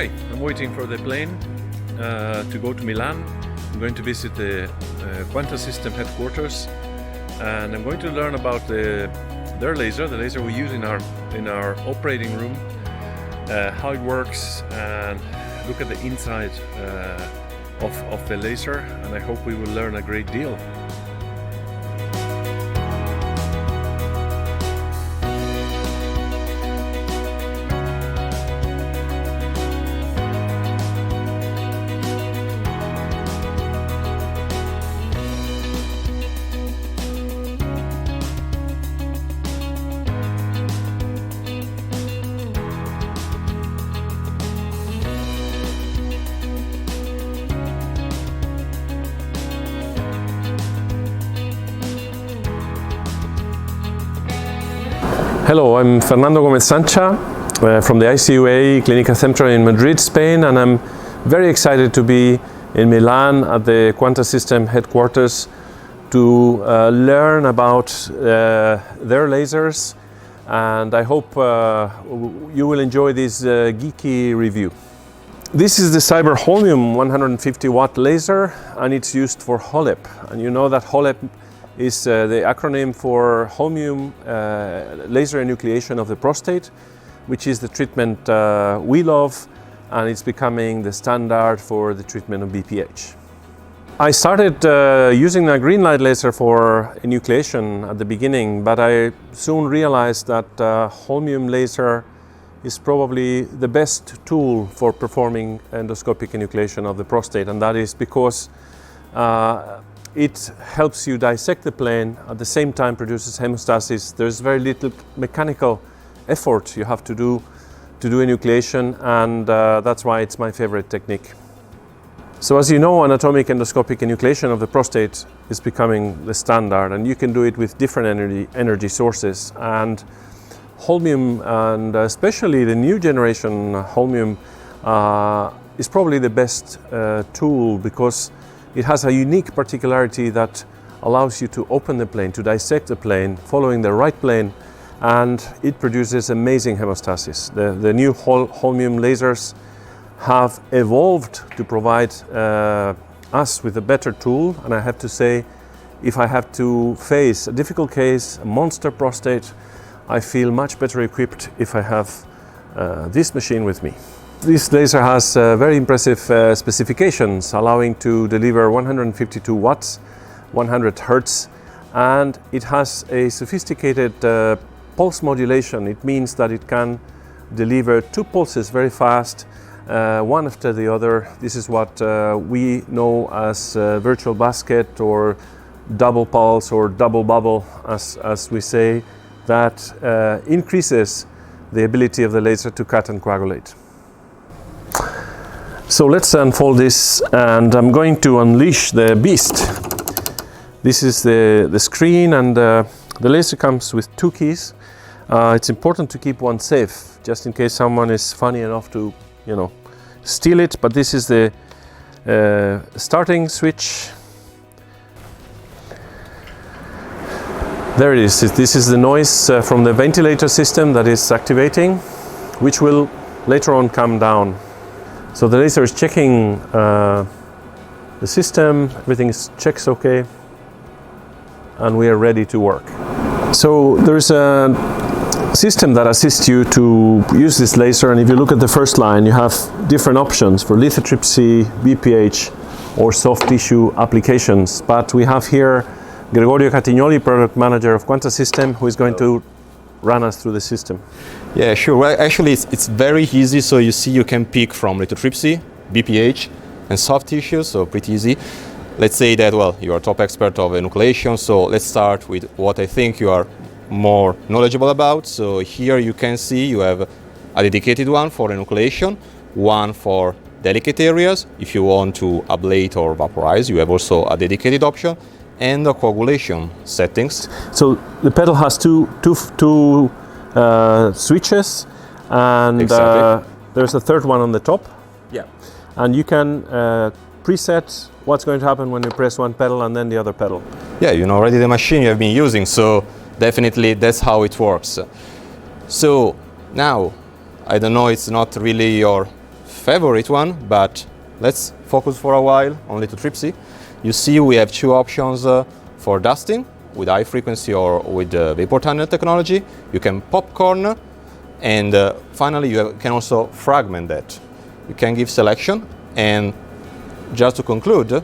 Hi, I'm waiting for the plane to go to Milan. I'm going to visit the Quanta System headquarters, and I'm going to learn about their laser, the laser we use in our operating room, how it works, and look at the inside of the laser, and I hope we will learn a great deal. Hello, I'm Fernando Gomez Sancha from the ICUA Clínica Central in Madrid, Spain, and I'm very excited to be in Milan at the Quanta System headquarters to learn about their lasers, and I hope you will enjoy this geeky review. This is the CyberHo Holmium 150 watt laser, and it's used for HoLEP, and you know that HoLEP is the acronym for Holmium laser enucleation of the prostate, which is the treatment we love, and it's becoming the standard for the treatment of BPH. I started using a green light laser for enucleation at the beginning, but I soon realized that Holmium laser is probably the best tool for performing endoscopic enucleation of the prostate, and that is because it helps you dissect the plane, at the same time produces hemostasis. There's very little mechanical effort you have to do enucleation, and that's why it's my favorite technique. So as you know, anatomic endoscopic enucleation of the prostate is becoming the standard, and you can do it with different energy sources. And Holmium, and especially the new generation Holmium, is probably the best tool because it has a unique particularity that allows you to open the plane, to dissect the plane, following the right plane, and it produces amazing hemostasis. The new Holmium lasers have evolved to provide us with a better tool, and I have to say, if I have to face a difficult case, a monster prostate, I feel much better equipped if I have this machine with me. This laser has very impressive specifications, allowing to deliver 152 watts, 100 hertz, and it has a sophisticated pulse modulation. It means that it can deliver two pulses very fast, one after the other. This is what we know as virtual basket, or double pulse, or double bubble, as we say, that increases the ability of the laser to cut and coagulate. So let's unfold this, and I'm going to unleash the beast. This is the screen, and the laser comes with two keys. It's important to keep one safe, just in case someone is funny enough to, steal it. But this is the starting switch. There it is. This is the noise from the ventilator system that is activating, which will later on come down. So the laser is checking the system, everything checks okay, and we are ready to work. So there's a system that assists you to use this laser, and if you look at the first line, you have different options for lithotripsy, BPH, or soft tissue applications. But we have here Gregorio Catignoli, product manager of Quanta System, who is going to run us through the system. Yeah, sure. Well, actually, it's very easy. So you see, you can pick from lithotripsy, BPH, and soft tissue. So pretty easy. Let's say that, well, you are a top expert of enucleation. So let's start with what I think you are more knowledgeable about. So here you can see you have a dedicated one for enucleation, one for delicate areas. If you want to ablate or vaporize, you have also a dedicated option, and the coagulation settings. So the pedal has two switches, and exactly. There's a third one on the top. Yeah. And you can preset what's going to happen when you press one pedal and then the other pedal. Yeah, you know already the machine you have been using, so definitely that's how it works. So now, I don't know, it's not really your favorite one, but let's focus for a while on lithotripsy. You see we have two options for dusting, with high frequency or with vapor tunnel technology. You can popcorn, and finally you can also fragment that. You can give selection, and just to conclude,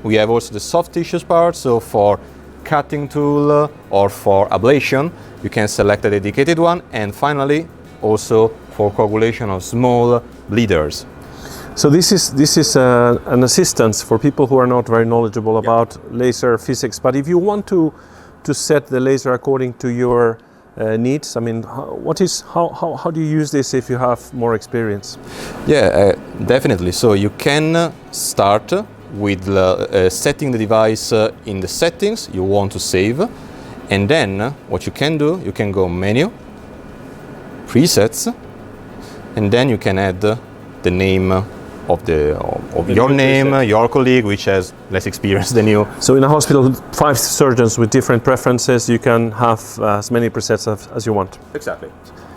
we have also the soft tissues part, so for cutting tool or for ablation, you can select a dedicated one, and finally also for coagulation of small bleeders. So this is an assistance for people who are not very knowledgeable about laser physics. But if you want to set the laser according to your needs, I mean, how do you use this if you have more experience? Yeah, definitely. So you can start with setting the device in the settings you want to save, and then what you can do, you can go menu, presets, and then you can add the name of your name, your colleague, which has less experience than you. So in a hospital, 5 surgeons with different preferences, you can have as many presets as you want. Exactly.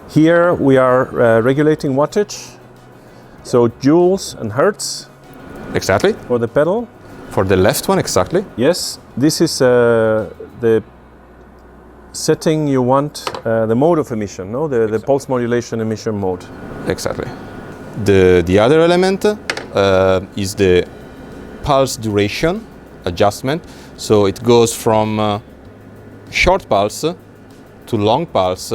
Here we are regulating wattage, so joules and hertz. Exactly. For the pedal. For the left one, exactly. Yes, this is the setting you want, the mode of emission, no? The pulse modulation emission mode. Exactly. The other element is the pulse duration adjustment. So it goes from short pulse to long pulse.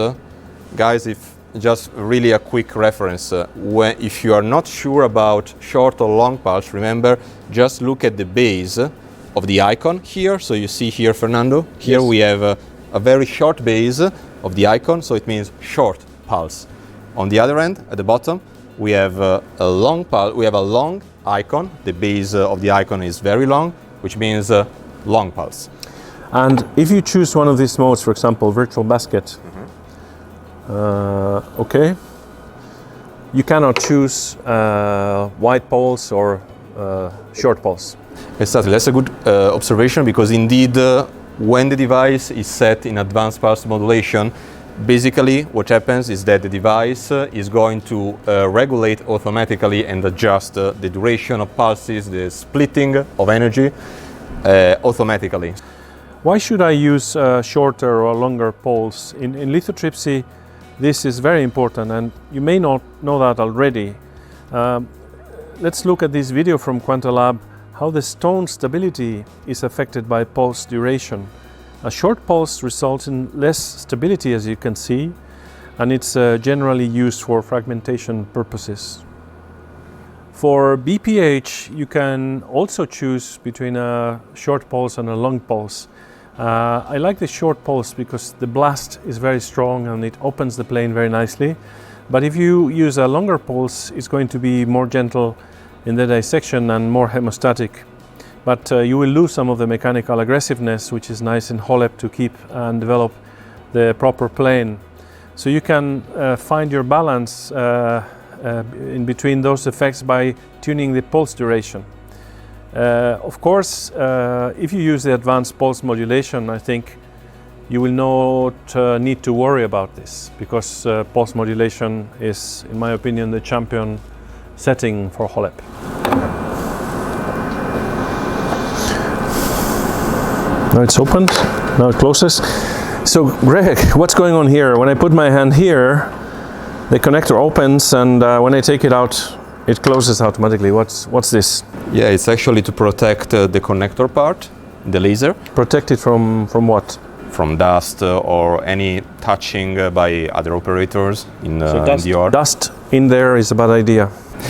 Guys, if just really a quick reference, if you are not sure about short or long pulse, remember, just look at the base of the icon here. So you see here, Fernando, here yes. We have a very short base of the icon, so it means short pulse. On the other end, at the bottom, we have a long pulse. We have a long icon. The base of the icon is very long, which means long pulse. And if you choose one of these modes, for example, virtual basket, okay, you cannot choose wide pulse or short pulse. Exactly, that's a good observation, because indeed when the device is set in advanced pulse modulation, basically what happens is that the device is going to regulate automatically and adjust the duration of pulses, the splitting of energy automatically. Why should I use a shorter or longer pulse? In lithotripsy, this is very important, and you may not know that already. Let's look at this video from Quanta Lab, how the stone stability is affected by pulse duration. A short pulse results in less stability, as you can see, and it's generally used for fragmentation purposes. For BPH, you can also choose between a short pulse and a long pulse. I like the short pulse because the blast is very strong and it opens the plane very nicely. But if you use a longer pulse, it's going to be more gentle in the dissection and more hemostatic. But you will lose some of the mechanical aggressiveness, which is nice in HoLEP to keep and develop the proper plane. So you can find your balance in between those effects by tuning the pulse duration. Of course, if you use the advanced pulse modulation, I think you will not need to worry about this, because pulse modulation is, in my opinion, the champion setting for HoLEP. Now it's opened, now it closes. So Greg, what's going on here? When I put my hand here, the connector opens, and when I take it out, it closes automatically. What's this? Yeah, it's actually to protect the connector part, the laser. Protect it from what? From dust or any touching by other operators in the yard. Dust in there is a bad idea.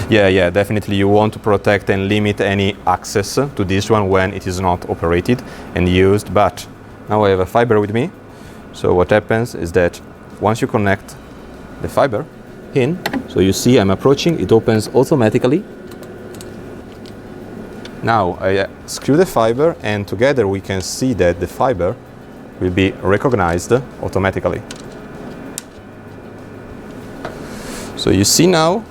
Yeah, definitely. You want to protect and limit any access to this one when it is not operated and used. But now I have a fiber with me. So what happens is that once you connect the fiber in, so you see I'm approaching, it opens automatically. Now I screw the fiber, and together we can see that the fiber will be recognized automatically. So you see now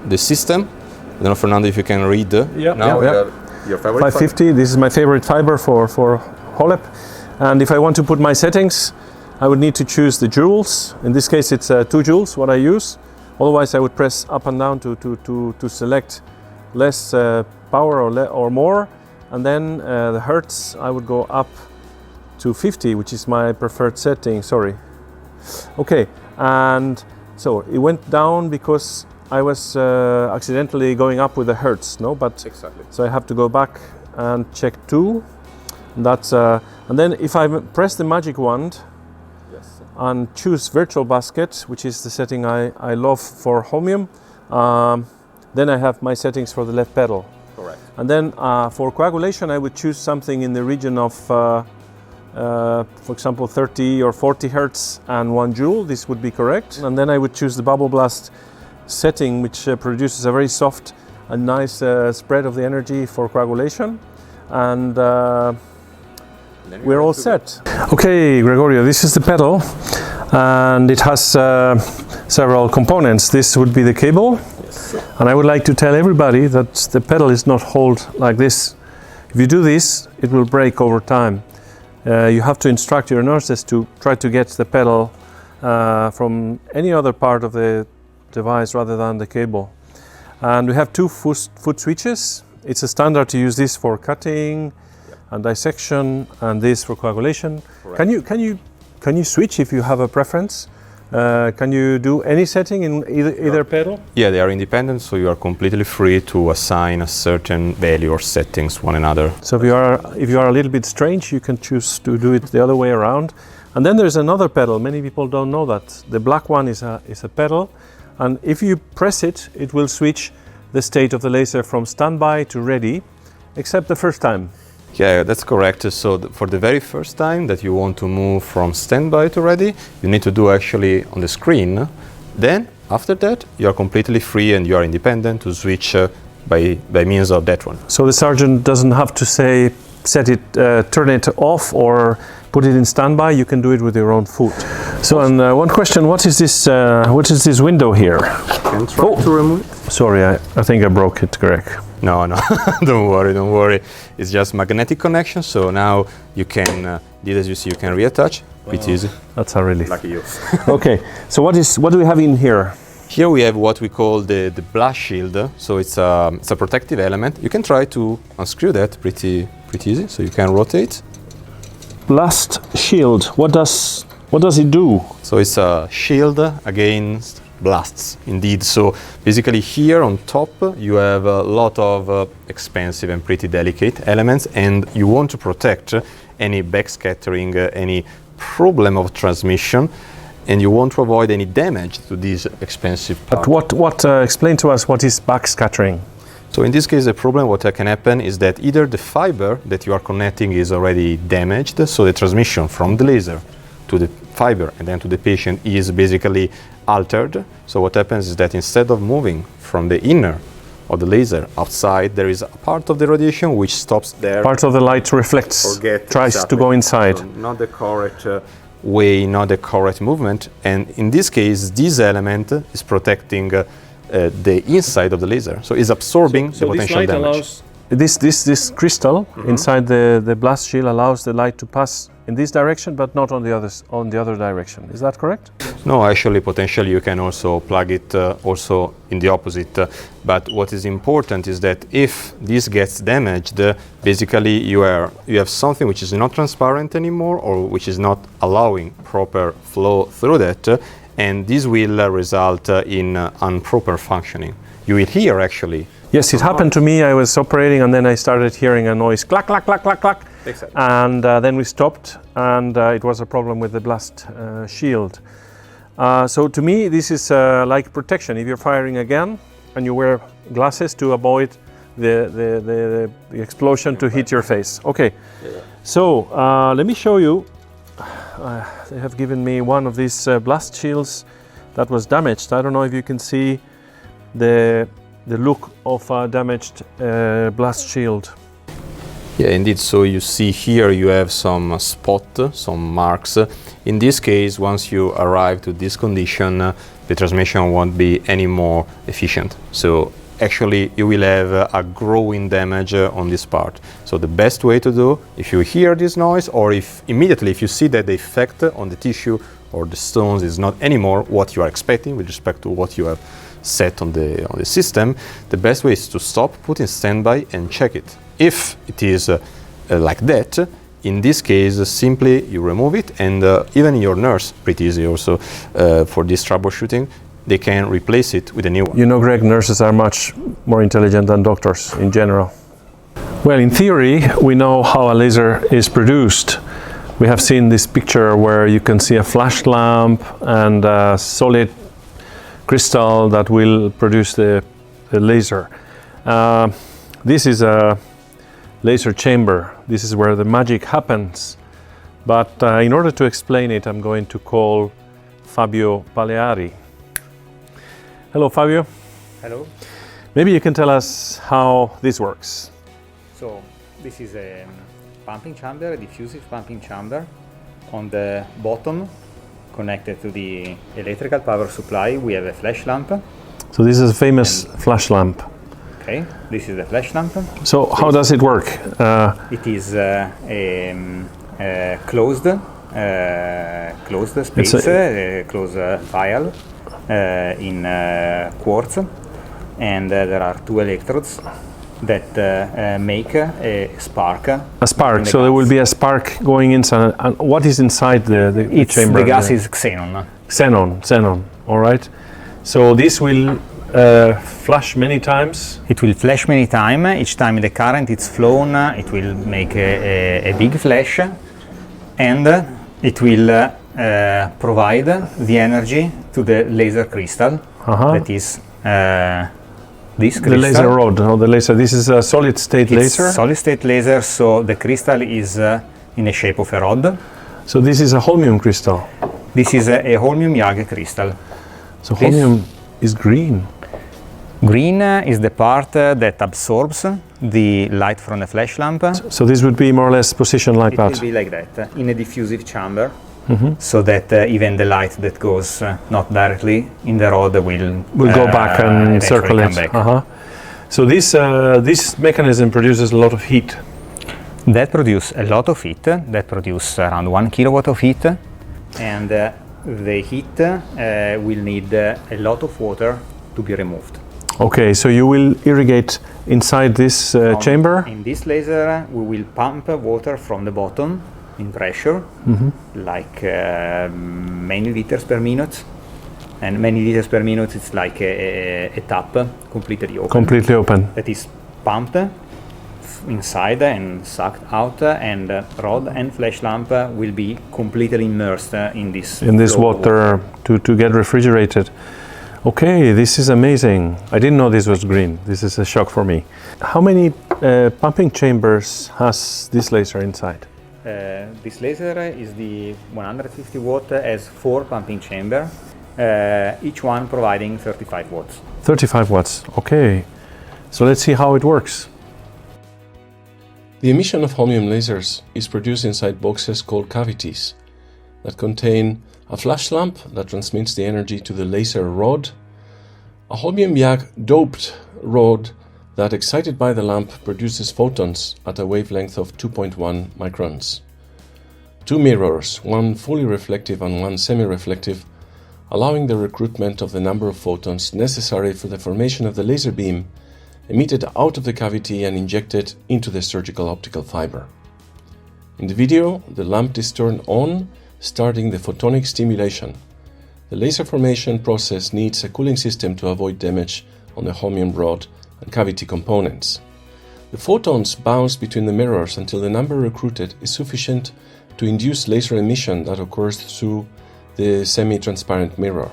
the system. I don't know, Fernando, if you can read. Yeah. Your favorite 550. Fiber. This is my favorite fiber for HoLEP. And if I want to put my settings, I would need to choose the joules. In this case, it's 2 joules, what I use. Otherwise I would press up and down to select less power or more, and then the hertz I would go up to 50, which is my preferred setting, sorry. Okay, and so it went down because I was accidentally going up with the hertz, no? But Exactly. so I have to go back and check 2. That's and then if I press the magic wand and choose virtual basket, which is the setting I love for Holmium, then I have my settings for the left pedal. Correct. And then for coagulation I would choose something in the region of for example 30 or 40 hertz and 1 joule. This would be correct. And then I would choose the bubble blast setting, which produces a very soft and nice spread of the energy for coagulation. And we're all set. Okay, Gregorio, this is the pedal, and it has several components. This would be the cable. Yes. And I would like to tell everybody that the pedal is not held like this. If you do this, it will break over time. You have to instruct your nurses to try to get the pedal from any other part of the device rather than the cable. And we have 2 foot switches. It's a standard to use this for cutting and dissection, and this for coagulation. Correct. Can you switch if you have a preference? Can you do any setting in either pedal? Yeah, they are independent, so you are completely free to assign a certain value or settings one another. So if you are a little bit strange, you can choose to do it the other way around. And then there's another pedal. Many people don't know that. The black one is a pedal, and if you press it, it will switch the state of the laser from standby to ready, except the first time. Yeah, that's correct. So for the very first time that you want to move from standby to ready, you need to do actually on the screen. Then after that, you are completely free and you are independent to switch by means of that one. So the sergeant doesn't have to say, turn it off or put it in standby. You can do it with your own foot. So, and one question: what is this window here? Can try to remove it. Sorry, I think I broke it, Greg. No, don't worry. It's just magnetic connection. So now you can, as you see, you can reattach. Pretty easy. That's a relief. Lucky you. Okay, so what do we have in here? Here we have what we call the blast shield. So it's a protective element. You can try to unscrew that pretty easy. So you can rotate. Blast shield. What does it do? So it's a shield against blasts, indeed. So basically here on top you have a lot of expensive and pretty delicate elements, and you want to protect any backscattering, any problem of transmission, and you want to avoid any damage to these expensive parts. But explain to us what is backscattering? So in this case, the problem what can happen is that either the fiber that you are connecting is already damaged, so the transmission from the laser to the fiber and then to the patient is basically altered. So what happens is that instead of moving from the inner of the laser outside, there is a part of the radiation which stops there. Part of the light reflects, tries to go inside. So not the correct way, not the correct movement. And in this case, this element is protecting the inside of the laser. So it's absorbing the potential damage. This crystal inside the blast shield allows the light to pass in this direction, but not on the other direction. Is that correct? No, actually, potentially you can also plug it also in the opposite. But what is important is that if this gets damaged, basically you have something which is not transparent anymore, or which is not allowing proper flow through that, and this will result in improper functioning. You will hear actually. Yes, it happened to me. I was operating and then I started hearing a noise, clack, clack, clack, clack, clack. Exactly. And then we stopped, and it was a problem with the blast shield. So to me, this is like protection. If you're firing again and you wear glasses to avoid the explosion to hit your face. Okay, so let me show you. They have given me one of these blast shields that was damaged. I don't know if you can see the look of a damaged blast shield. Yeah, indeed. So you see here you have some some marks. In this case, once you arrive to this condition, the transmission won't be any more efficient. So actually you will have a growing damage on this part. So the best way to do, if you hear this noise, or if immediately if you see that the effect on the tissue or the stones is not anymore what you are expecting with respect to what you have set on the system, the best way is to stop, put in standby, and check it. If it is like that, in this case, simply you remove it, and even your nurse, pretty easy also for this troubleshooting, they can replace it with a new one. You know, Greg, nurses are much more intelligent than doctors in general. Well, in theory, we know how a laser is produced. We have seen this picture where you can see a flash lamp and a solid crystal that will produce the laser. This is a laser chamber. This is where the magic happens. But in order to explain it, I'm going to call Fabio Paleari. Hello, Fabio. Hello. Maybe you can tell us how this works. So this is a pumping chamber, a diffusive pumping chamber. On the bottom, connected to the electrical power supply, we have a flash lamp. So this is a famous flash lamp. Okay, this is the flash lamp. So how does it work? It is a closed space, a closed vial in quartz, and there are two electrodes that make a spark. A spark. So there will be a spark going inside. And what is inside the chamber? The gas is xenon. Xenon. All right. So this will flash many times. It will flash many times. Each time the current is flown, it will make a big flash, and it will provide the energy to the laser crystal. That is this crystal. The laser rod, or the laser. This is a solid state laser. Solid state laser. So the crystal is in the shape of a rod. So this is a holmium crystal. This is a holmium YAG crystal. So holmium is green. Green is the part that absorbs the light from the flash lamp. So this would be more or less positioned like that. It will be like that, in a diffusive chamber, so that even the light that goes not directly in the rod will go back and circulate. So this mechanism produces a lot of heat. That produces a lot of heat. That produces around 1 kilowatt of heat, and the heat will need a lot of water to be removed. Okay, so you will irrigate inside this chamber? In this laser, we will pump water from the bottom in pressure, like many liters per minute. And many liters per minute, it's like a tap completely open. Completely open. That is pumped inside and sucked out, and rod and flash lamp will be completely immersed in this water to get refrigerated. Okay, this is amazing. I didn't know this was green. This is a shock for me. How many pumping chambers has this laser inside? This laser is the 150 watt, has 4 pumping chambers, each one providing 35 watts. 35 watts, okay. So let's see how it works. The emission of holmium lasers is produced inside boxes called cavities that contain a flash lamp that transmits the energy to the laser rod, a holmium YAG doped rod that, excited by the lamp, produces photons at a wavelength of 2.1 microns. 2 mirrors, one fully reflective and one semi-reflective, allowing the recruitment of the number of photons necessary for the formation of the laser beam emitted out of the cavity and injected into the surgical optical fiber. In the video, the lamp is turned on, starting the photonic stimulation. The laser formation process needs a cooling system to avoid damage on the holmium rod and cavity components. The photons bounce between the mirrors until the number recruited is sufficient to induce laser emission that occurs through the semi-transparent mirror.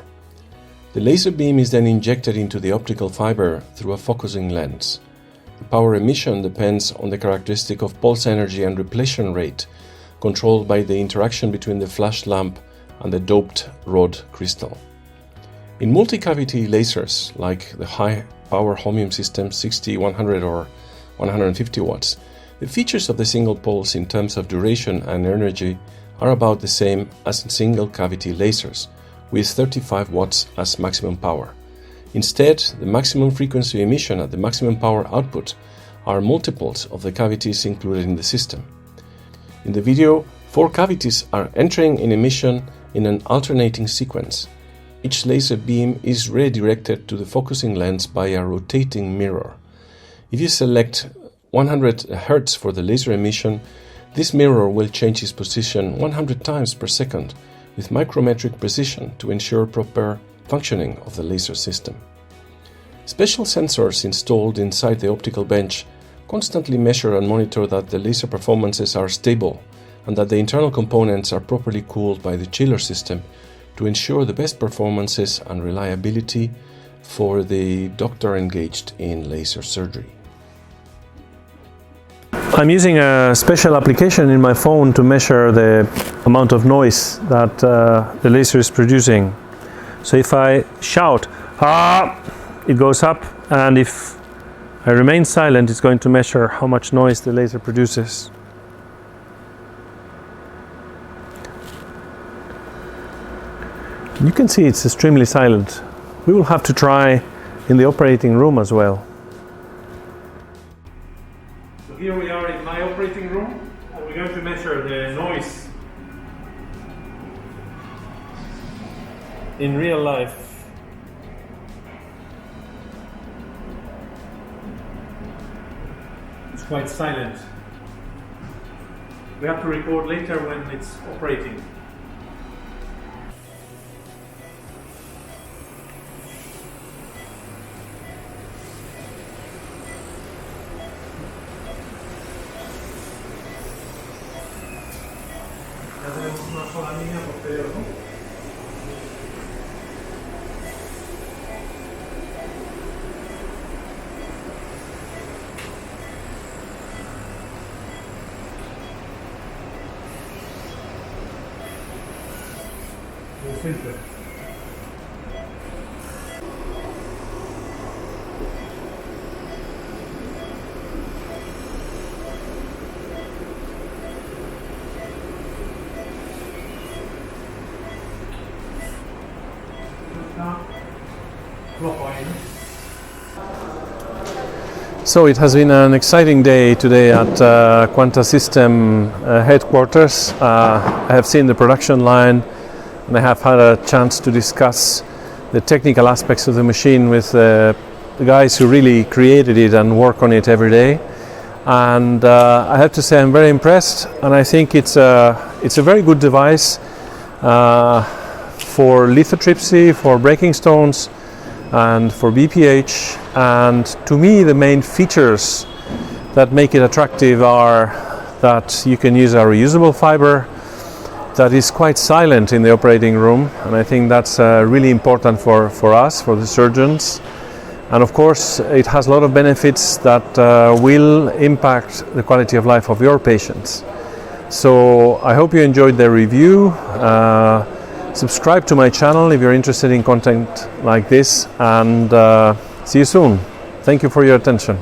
The laser beam is then injected into the optical fiber through a focusing lens. The power emission depends on the characteristic of pulse energy and repletion rate, controlled by the interaction between the flash lamp and the doped rod crystal. In multi-cavity lasers, like the high-power holmium system 60, 100 or 150 watts, the features of the single pulse in terms of duration and energy are about the same as in single-cavity lasers, with 35 watts as maximum power. Instead, the maximum frequency emission and the maximum power output are multiples of the cavities included in the system. In the video, 4 cavities are entering in emission in an alternating sequence. Each laser beam is redirected to the focusing lens by a rotating mirror. If you select 100 Hz for the laser emission, this mirror will change its position 100 times per second with micrometric precision to ensure proper functioning of the laser system. Special sensors installed inside the optical bench constantly measure and monitor that the laser performances are stable and that the internal components are properly cooled by the chiller system to ensure the best performances and reliability for the doctor engaged in laser surgery. I'm using a special application in my phone to measure the amount of noise that the laser is producing. So if I shout, "Ah!" it goes up, and if I remain silent, it's going to measure how much noise the laser produces. You can see it's extremely silent. We will have to try in the operating room as well. So here we are in my operating room, and we're going to measure the noise in real life. It's quite silent. We have to record later when it's operating. Ya tenemos una sola línea posterior, ¿no? El filtro. So it has been an exciting day today at Quanta System headquarters. I have seen the production line, and I have had a chance to discuss the technical aspects of the machine with the guys who really created it and work on it every day. And I have to say I'm very impressed, and I think it's a very good device for lithotripsy, for breaking stones, and for BPH. And to me, the main features that make it attractive are that you can use a reusable fiber that is quite silent in the operating room, and I think that's really important for us, for the surgeons. And of course, it has a lot of benefits that will impact the quality of life of your patients. So I hope you enjoyed the review. Subscribe to my channel if you're interested in content like this, and see you soon. Thank you for your attention.